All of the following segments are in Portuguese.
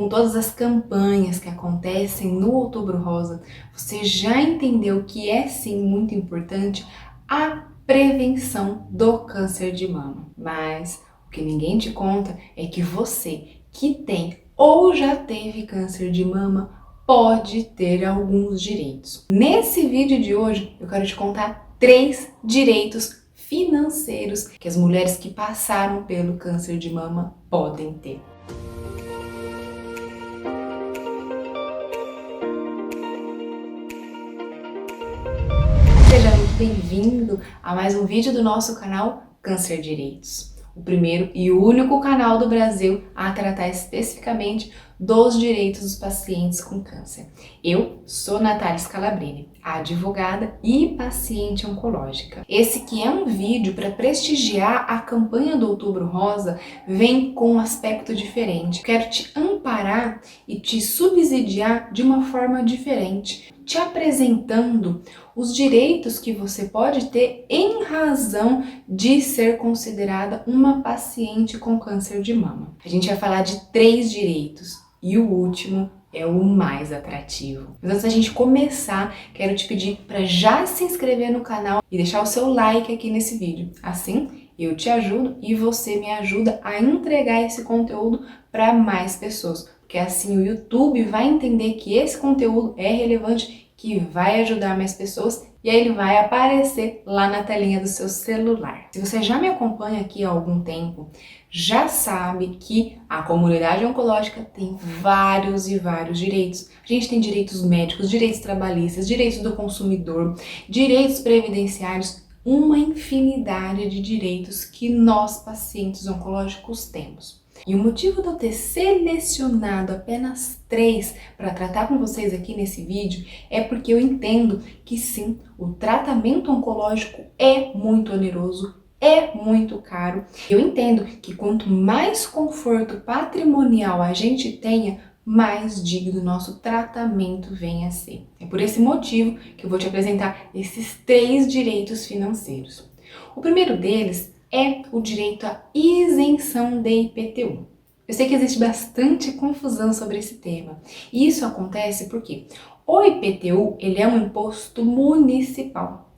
com todas as campanhas que acontecem no Outubro Rosa, você já entendeu que é sim muito importante a prevenção do câncer de mama. Mas o que ninguém te conta é que você que tem ou já teve câncer de mama pode ter alguns direitos. Nesse vídeo de hoje eu quero te contar 3 direitos financeiros que as mulheres que passaram pelo câncer de mama podem ter. Seja muito bem-vindo a mais um vídeo do nosso canal Câncer Direitos, o primeiro e único canal do Brasil a tratar especificamente dos direitos dos pacientes com câncer. Eu sou Natália Scalabrini, a advogada e paciente oncológica. Esse que é um vídeo para prestigiar a campanha do Outubro Rosa vem com um aspecto diferente. Quero te amparar e te subsidiar de uma forma diferente, te apresentando os direitos que você pode ter em razão de ser considerada uma paciente com câncer de mama. A gente vai falar de 3 direitos e o último é o mais atrativo. Mas antes da gente começar, quero te pedir para já se inscrever no canal e deixar o seu like aqui nesse vídeo. Assim, eu te ajudo e você me ajuda a entregar esse conteúdo para mais pessoas. Porque assim o YouTube vai entender que esse conteúdo é relevante, que vai ajudar mais pessoas e aí ele vai aparecer lá na telinha do seu celular. Se você já me acompanha aqui há algum tempo, já sabe que a comunidade oncológica tem vários e vários direitos. A gente tem direitos médicos, direitos trabalhistas, direitos do consumidor, direitos previdenciários, uma infinidade de direitos que nós, pacientes oncológicos, temos. E o motivo de eu ter selecionado apenas 3 para tratar com vocês aqui nesse vídeo é porque eu entendo que sim, o tratamento oncológico é muito oneroso, é muito caro. Eu entendo que quanto mais conforto patrimonial a gente tenha, mais digno o nosso tratamento venha a ser. É por esse motivo que eu vou te apresentar esses 3 direitos financeiros. O primeiro deles é o direito à isenção de IPTU. Eu sei que existe bastante confusão sobre esse tema. E isso acontece porque o IPTU ele é um imposto municipal.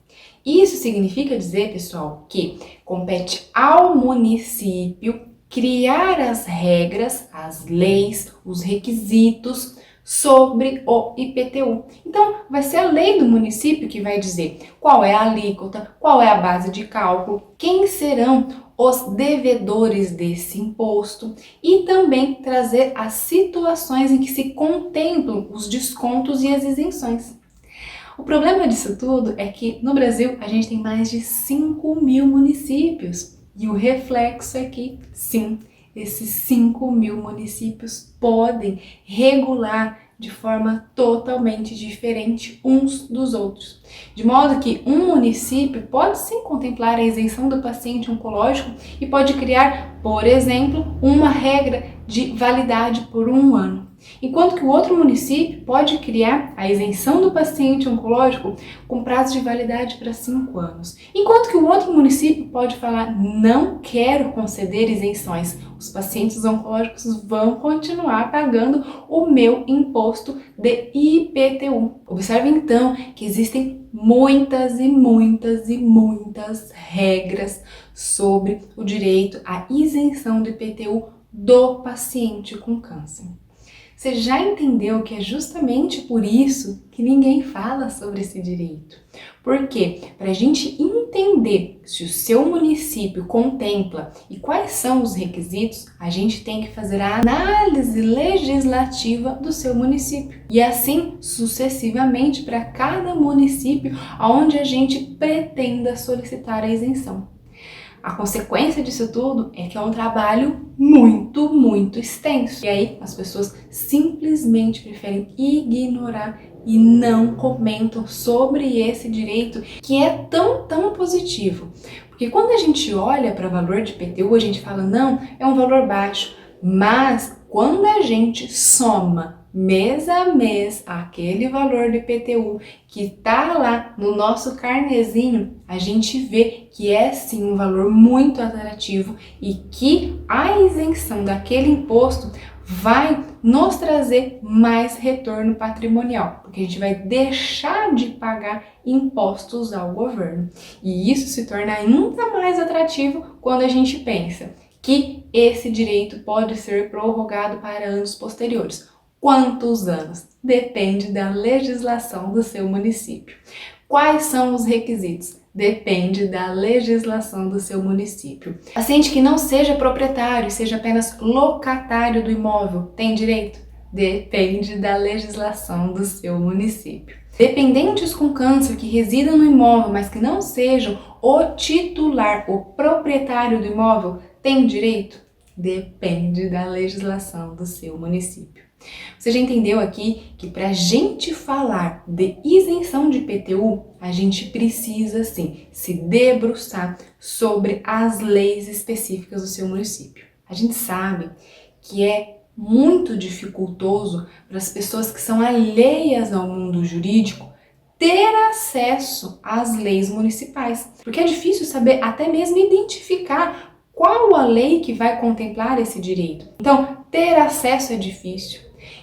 Isso significa dizer, pessoal, que compete ao município criar as regras, as leis, os requisitos sobre o IPTU. Então, vai ser a lei do município que vai dizer qual é a alíquota, qual é a base de cálculo, quem serão os devedores desse imposto e também trazer as situações em que se contemplam os descontos e as isenções. O problema disso tudo é que no Brasil a gente tem mais de 5.000 municípios e o reflexo é que, sim, esses 5.000 municípios podem regular de forma totalmente diferente uns dos outros. De modo que um município pode sim contemplar a isenção do paciente oncológico e pode criar, por exemplo, uma regra de validade por 1 ano. Enquanto que o outro município pode criar a isenção do paciente oncológico com prazo de validade para 5 anos. Enquanto que o outro município pode falar, não quero conceder isenções, os pacientes oncológicos vão continuar pagando o meu imposto de IPTU. Observe então que existem muitas e muitas e muitas regras sobre o direito à isenção do IPTU do paciente com câncer. Você já entendeu que é justamente por isso que ninguém fala sobre esse direito? Porque para a gente entender se o seu município contempla e quais são os requisitos, a gente tem que fazer a análise legislativa do seu município. E assim sucessivamente para cada município onde a gente pretenda solicitar a isenção. A consequência disso tudo é que é um trabalho muito extenso. E aí as pessoas simplesmente preferem ignorar e não comentam sobre esse direito que é tão positivo. Porque quando a gente olha para o valor de IPTU, a gente fala, não, é um valor baixo. Mas quando a gente soma mês a mês aquele valor do IPTU que tá lá no nosso carnezinho, a gente vê que é sim um valor muito atrativo e que a isenção daquele imposto vai nos trazer mais retorno patrimonial, porque a gente vai deixar de pagar impostos ao governo. E isso se torna ainda mais atrativo quando a gente pensa que esse direito pode ser prorrogado para anos posteriores. Quantos anos? Depende da legislação do seu município. Quais são os requisitos? Depende da legislação do seu município. Paciente que não seja proprietário, seja apenas locatário do imóvel, tem direito? Depende da legislação do seu município. Dependentes com câncer que residam no imóvel, mas que não sejam o titular, o proprietário do imóvel, tem direito? Depende da legislação do seu município. Você já entendeu aqui que para a gente falar de isenção de IPTU, a gente precisa sim se debruçar sobre as leis específicas do seu município. A gente sabe que é muito dificultoso para as pessoas que são alheias ao mundo jurídico ter acesso às leis municipais, porque é difícil saber até mesmo identificar qual a lei que vai contemplar esse direito. Então, ter acesso é difícil.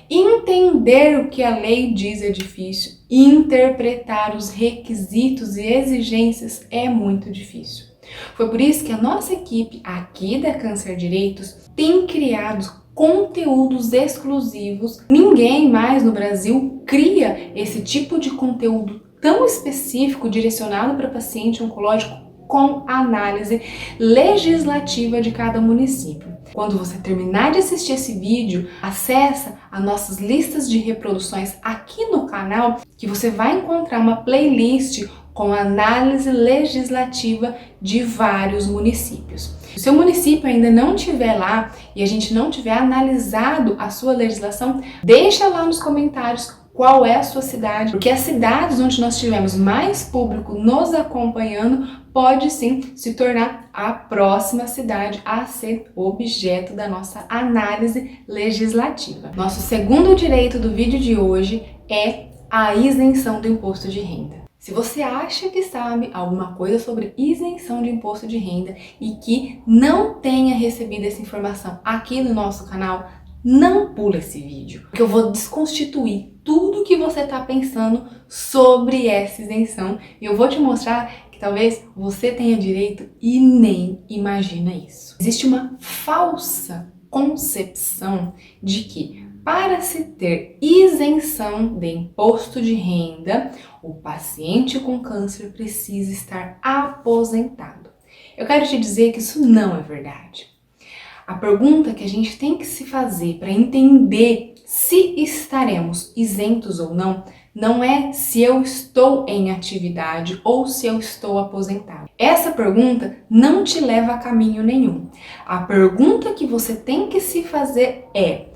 Entender o que a lei diz é difícil. Interpretar os requisitos e exigências é muito difícil. Foi por isso que a nossa equipe aqui da Câncer Direitos tem criado conteúdos exclusivos. Ninguém mais no Brasil cria esse tipo de conteúdo tão específico direcionado para paciente oncológico com análise legislativa de cada município. Quando você terminar de assistir esse vídeo, acessa as nossas listas de reproduções aqui no canal, que você vai encontrar uma playlist com análise legislativa de vários municípios. Se o seu município ainda não estiver lá e a gente não tiver analisado a sua legislação, deixa lá nos comentários qual é a sua cidade, porque as cidades onde nós tivemos mais público nos acompanhando pode sim se tornar a próxima cidade a ser objeto da nossa análise legislativa. Nosso segundo direito do vídeo de hoje é a isenção do imposto de renda. Se você acha que sabe alguma coisa sobre isenção de imposto de renda e que não tenha recebido essa informação aqui no nosso canal, não pula esse vídeo, porque eu vou desconstituir tudo que você está pensando sobre essa isenção e eu vou te mostrar que talvez você tenha direito e nem imagina isso. Existe uma falsa concepção de que para se ter isenção de imposto de renda, o paciente com câncer precisa estar aposentado. Eu quero te dizer que isso não é verdade. A pergunta que a gente tem que se fazer para entender se estaremos isentos ou não, não é se eu estou em atividade ou se eu estou aposentado. Essa pergunta não te leva a caminho nenhum. A pergunta que você tem que se fazer é: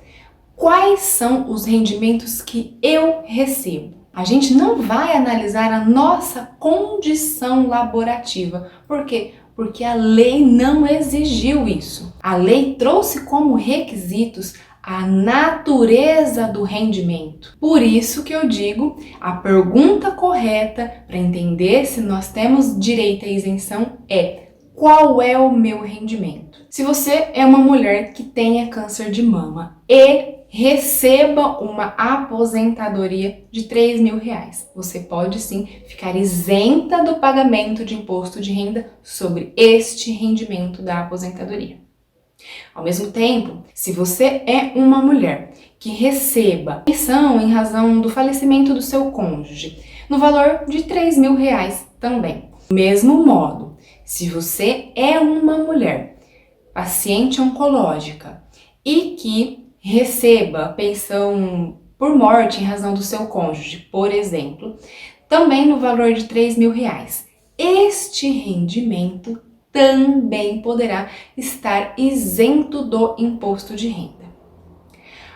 quais são os rendimentos que eu recebo? A gente não vai analisar a nossa condição laborativa. Por quê? Porque a lei não exigiu isso. A lei trouxe como requisitos a natureza do rendimento. Por isso que eu digo, a pergunta correta para entender se nós temos direito à isenção é: qual é o meu rendimento? Se você é uma mulher que tenha câncer de mama e receba uma aposentadoria de R$3.000, você pode sim ficar isenta do pagamento de imposto de renda sobre este rendimento da aposentadoria. Ao mesmo tempo, se você é uma mulher que receba pensão em razão do falecimento do seu cônjuge, no valor de R$3.000 também. Do mesmo modo, se você é uma mulher paciente oncológica e que receba pensão por morte em razão do seu cônjuge, por exemplo, também no valor de R$3.000, este rendimento também poderá estar isento do imposto de renda.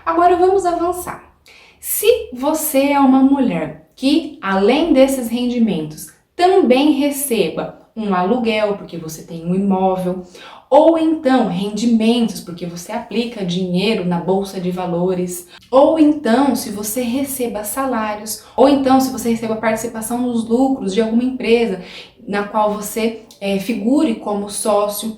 Agora vamos avançar. Se você é uma mulher que, além desses rendimentos, também receba um aluguel, porque você tem um imóvel, ou então rendimentos, porque você aplica dinheiro na bolsa de valores, ou então se você receba salários, ou então se você receba participação nos lucros de alguma empresa na qual você figure como sócio,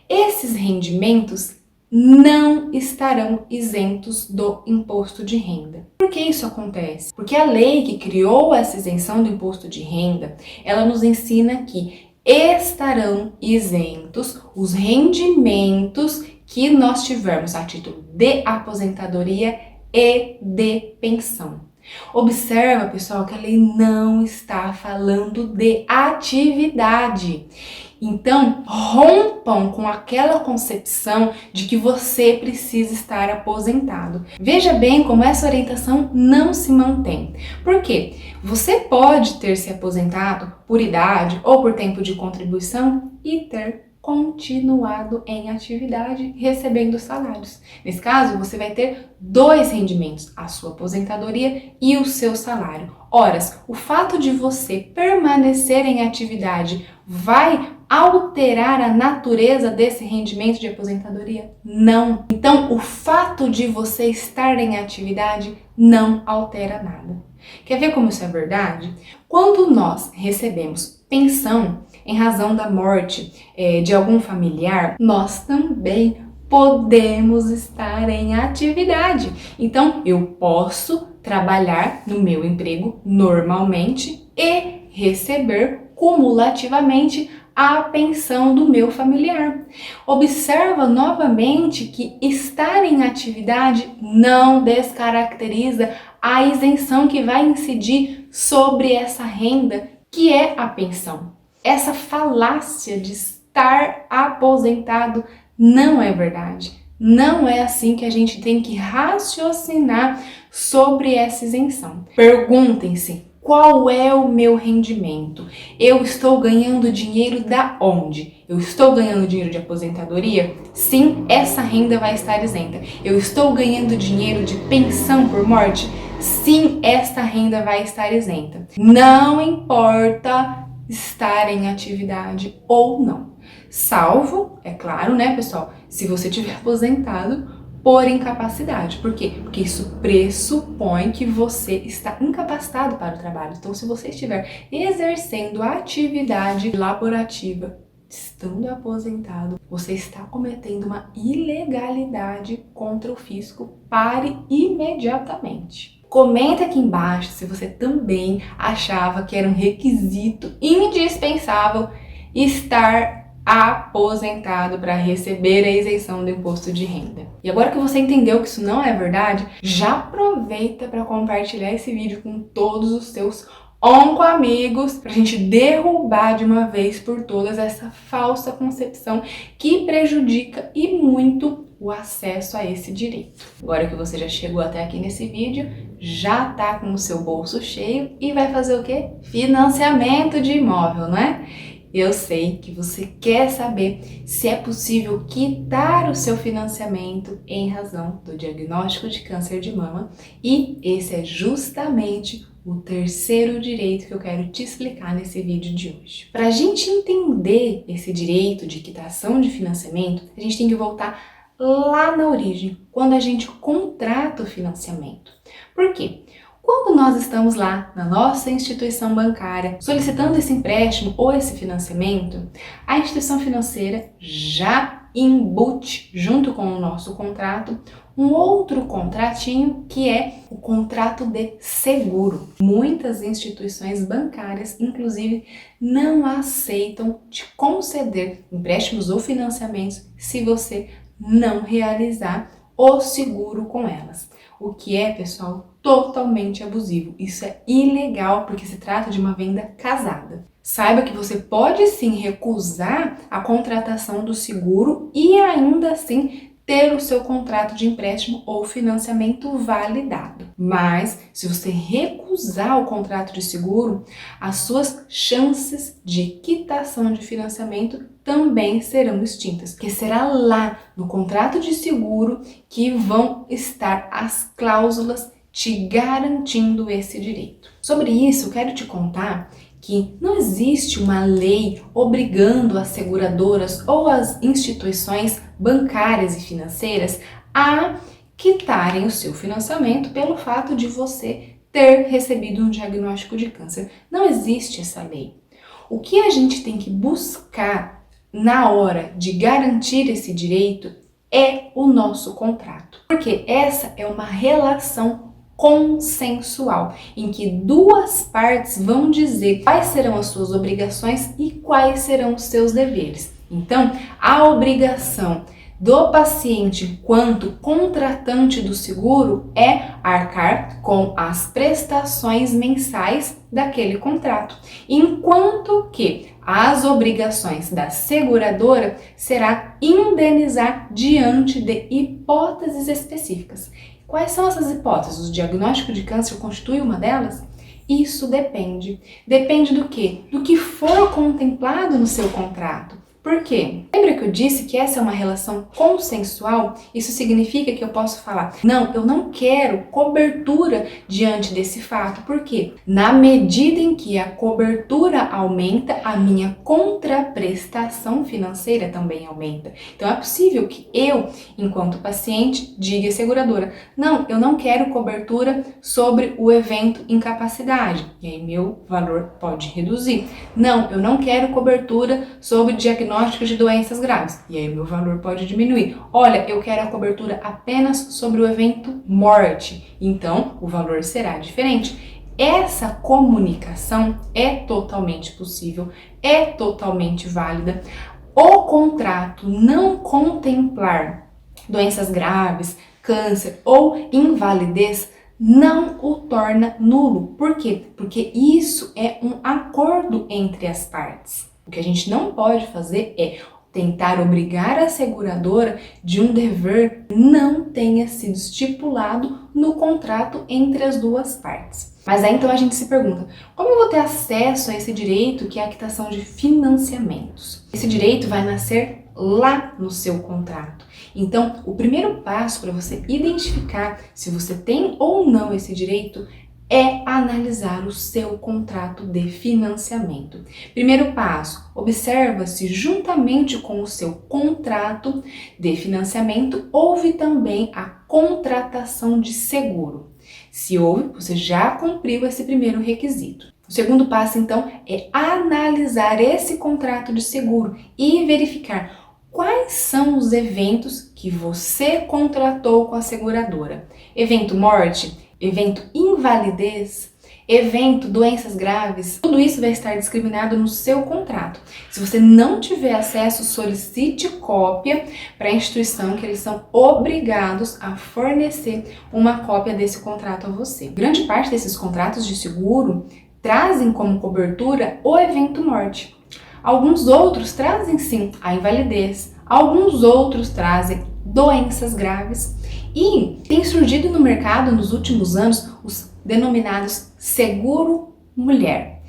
esses rendimentos não estarão isentos do imposto de renda. Por que isso acontece? Porque a lei que criou essa isenção do imposto de renda, ela nos ensina que estarão isentos os rendimentos que nós tivermos a título de aposentadoria e de pensão. Observa, pessoal, que a lei não está falando de atividade. Então, rompam com aquela concepção de que você precisa estar aposentado. Veja bem como essa orientação não se mantém. Por quê? Você pode ter se aposentado por idade ou por tempo de contribuição e ter continuado em atividade recebendo salários. Nesse caso, você vai ter dois rendimentos, a sua aposentadoria e o seu salário. Ora, o fato de você permanecer em atividade vai alterar a natureza desse rendimento de aposentadoria? Não. Então, o fato de você estar em atividade não altera nada. Quer ver como isso é verdade? Quando nós recebemos pensão em razão da morte de algum familiar, nós também podemos estar em atividade. Então, eu posso trabalhar no meu emprego normalmente e receber cumulativamente a pensão do meu familiar. Observa novamente que estar em atividade não descaracteriza a isenção que vai incidir sobre essa renda, que é a pensão. Essa falácia de estar aposentado não é verdade. Não é assim que a gente tem que raciocinar sobre essa isenção. Perguntem-se: qual é o meu rendimento? Eu estou ganhando dinheiro da onde? Eu estou ganhando dinheiro de aposentadoria? Sim, essa renda vai estar isenta. Eu estou ganhando dinheiro de pensão por morte? Sim, esta renda vai estar isenta. Não importa estar em atividade ou não. Salvo, é claro, né, pessoal, se você tiver aposentado por incapacidade. Por quê? Porque isso pressupõe que você está incapacitado para o trabalho. Então, se você estiver exercendo atividade laborativa, estando aposentado, você está cometendo uma ilegalidade contra o fisco. Pare imediatamente. Comenta aqui embaixo se você também achava que era um requisito indispensável estar aposentado para receber a isenção do imposto de renda. E agora que você entendeu que isso não é verdade, já aproveita para compartilhar esse vídeo com todos os seus oncoamigos para a gente derrubar de uma vez por todas essa falsa concepção que prejudica e muito o acesso a esse direito. Agora que você já chegou até aqui nesse vídeo, já tá com o seu bolso cheio e vai fazer o quê? Financiamento de imóvel, não é? Eu sei que você quer saber se é possível quitar o seu financiamento em razão do diagnóstico de câncer de mama, e esse é justamente o terceiro direito que eu quero te explicar nesse vídeo de hoje. Para a gente entender esse direito de quitação de financiamento, a gente tem que voltar lá na origem, quando a gente contrata o financiamento. Por quê? Quando nós estamos lá na nossa instituição bancária solicitando esse empréstimo ou esse financiamento, a instituição financeira já embute junto com o nosso contrato um outro contratinho, que é o contrato de seguro. Muitas instituições bancárias, inclusive, não aceitam te conceder empréstimos ou financiamentos se você não realizar o seguro com elas. O que é, pessoal, totalmente abusivo. Isso é ilegal porque se trata de uma venda casada. Saiba que você pode sim recusar a contratação do seguro e ainda assim ter o seu contrato de empréstimo ou financiamento validado. Mas, se você recusar o contrato de seguro, as suas chances de quitação de financiamento também serão extintas, porque será lá no contrato de seguro que vão estar as cláusulas te garantindo esse direito. Sobre isso, eu quero te contar que não existe uma lei obrigando as seguradoras ou as instituições bancárias e financeiras a quitarem o seu financiamento pelo fato de você ter recebido um diagnóstico de câncer. Não existe essa lei. O que a gente tem que buscar na hora de garantir esse direito é o nosso contrato. Porque essa é uma relação consensual, em que duas partes vão dizer quais serão as suas obrigações e quais serão os seus deveres. Então, a obrigação do paciente enquanto contratante do seguro é arcar com as prestações mensais daquele contrato, enquanto que as obrigações da seguradora será indenizar diante de hipóteses específicas. Quais são essas hipóteses? O diagnóstico de câncer constitui uma delas? Isso depende. Depende do quê? Do que for contemplado no seu contrato. Por quê? Lembra que eu disse que essa é uma relação consensual? Isso significa que eu posso falar, não, eu não quero cobertura diante desse fato. Por quê? Na medida em que a cobertura aumenta, a minha contraprestação financeira também aumenta. Então é possível que eu, enquanto paciente, diga à seguradora, não, eu não quero cobertura sobre o evento incapacidade. E aí meu valor pode reduzir. Não, eu não quero cobertura sobre diagnóstico de doenças graves. E aí o meu valor pode diminuir. Olha, eu quero a cobertura apenas sobre o evento morte. Então, o valor será diferente. Essa comunicação é totalmente possível, é totalmente válida. O contrato não contemplar doenças graves, câncer ou invalidez não o torna nulo. Por quê? Porque isso é um acordo entre as partes. O que a gente não pode fazer é tentar obrigar a seguradora de um dever que não tenha sido estipulado no contrato entre as duas partes. Mas aí então a gente se pergunta, como eu vou ter acesso a esse direito que é a quitação de financiamentos? Esse direito vai nascer lá no seu contrato. Então, o primeiro passo para você identificar se você tem ou não esse direito é analisar o seu contrato de financiamento. Primeiro passo, observa se juntamente com o seu contrato de financiamento houve também a contratação de seguro. Se houve, você já cumpriu esse primeiro requisito. O segundo passo, então, é analisar esse contrato de seguro e verificar quais são os eventos que você contratou com a seguradora. Evento morte? Evento invalidez, evento doenças graves, tudo isso vai estar discriminado no seu contrato. Se você não tiver acesso, solicite cópia para a instituição, que eles são obrigados a fornecer uma cópia desse contrato a você. Grande parte desses contratos de seguro trazem como cobertura o evento morte. Alguns outros trazem sim a invalidez, alguns outros trazem doenças graves. E tem surgido no mercado nos últimos anos os denominados seguro mulher,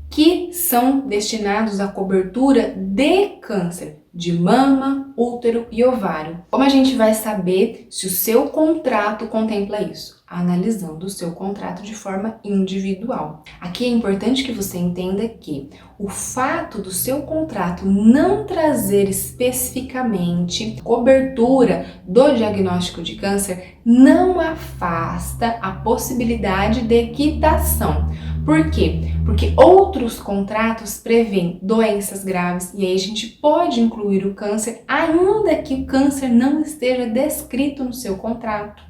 que são destinados à cobertura de câncer de mama, útero e ovário. Como a gente vai saber se o seu contrato contempla isso? Analisando o seu contrato de forma individual. Aqui é importante que você entenda que o fato do seu contrato não trazer especificamente cobertura do diagnóstico de câncer não afasta a possibilidade de quitação. Por quê? Porque outros contratos prevêem doenças graves e aí a gente pode incluir o câncer, ainda que o câncer não esteja descrito no seu contrato.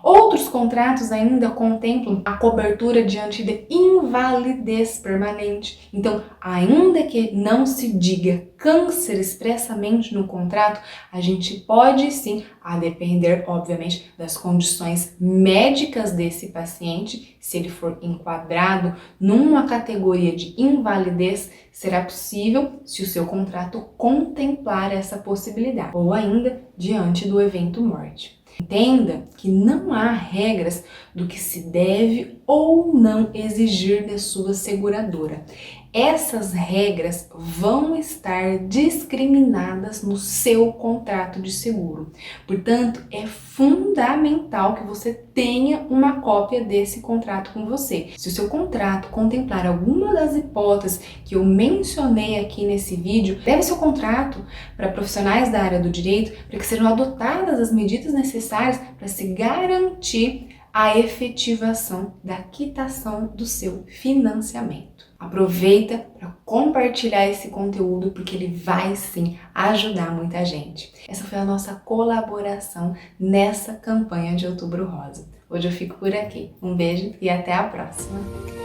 Outros contratos ainda contemplam a cobertura diante de invalidez permanente. Então, ainda que não se diga câncer expressamente no contrato, a gente pode sim, a depender, obviamente, das condições médicas desse paciente, se ele for enquadrado numa categoria de invalidez, será possível se o seu contrato contemplar essa possibilidade, ou ainda diante do evento morte. Entenda que não há regras do que se deve ou não exigir da sua seguradora. Essas regras vão estar discriminadas no seu contrato de seguro. Portanto, é fundamental que você tenha uma cópia desse contrato com você. Se o seu contrato contemplar alguma das hipóteses que eu mencionei aqui nesse vídeo, leve seu contrato para profissionais da área do direito para que sejam adotadas as medidas necessárias para se garantir a efetivação da quitação do seu financiamento. Aproveita para compartilhar esse conteúdo porque ele vai sim ajudar muita gente. Essa foi a nossa colaboração nessa campanha de Outubro Rosa. Hoje eu fico por aqui. Um beijo e até a próxima!